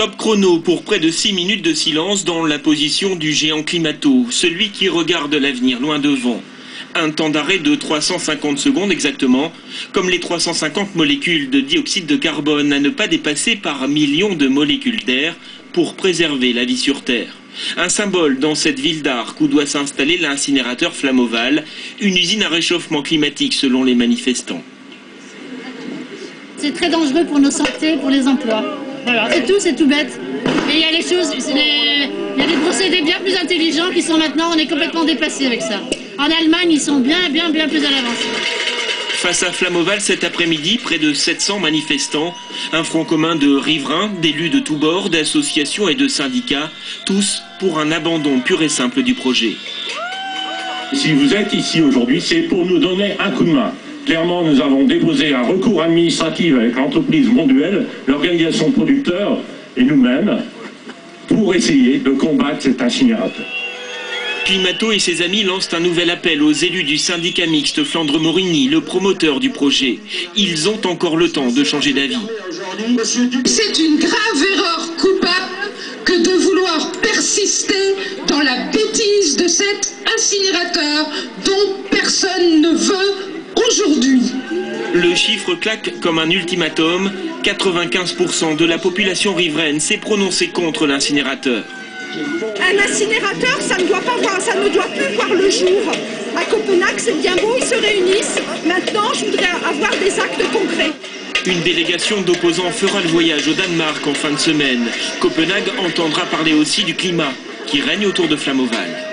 Top chrono pour près de 6 minutes de silence dans la position du géant Climato, celui qui regarde l'avenir loin devant. Un temps d'arrêt de 350 secondes exactement, comme les 350 molécules de dioxyde de carbone à ne pas dépasser par millions de molécules d'air pour préserver la vie sur Terre. Un symbole dans cette ville d'Arc où doit s'installer l'incinérateur Flammoval, une usine à réchauffement climatique selon les manifestants. C'est très dangereux pour nos santé, pour les emplois. Voilà, c'est tout bête. Mais il y a les choses, il y a des procédés bien plus intelligents qui sont maintenant, on est complètement dépassé avec ça. En Allemagne, ils sont bien plus à l'avance. Face à Flammoval cet après-midi, près de 700 manifestants, un front commun de riverains, d'élus de tous bords, d'associations et de syndicats, tous pour un abandon pur et simple du projet. Si vous êtes ici aujourd'hui, c'est pour nous donner un coup de main. Clairement, nous avons déposé un recours administratif avec l'entreprise Monduel, l'organisation de producteurs et nous-mêmes pour essayer de combattre cet incinérateur. Climato et ses amis lancent un nouvel appel aux élus du syndicat mixte Flandre-Morigny, le promoteur du projet. Ils ont encore le temps de changer d'avis. C'est une grave erreur coupable que de vouloir persister dans la bêtise de cet incinérateur dont personne ne veut aujourd'hui. Le chiffre claque comme un ultimatum. 95% de la population riveraine s'est prononcée contre l'incinérateur. Un incinérateur, ça ne doit plus voir le jour. À Copenhague, c'est bien beau, ils se réunissent. Maintenant, je voudrais avoir des actes concrets. Une délégation d'opposants fera le voyage au Danemark en fin de semaine. Copenhague entendra parler aussi du climat qui règne autour de Flammoval.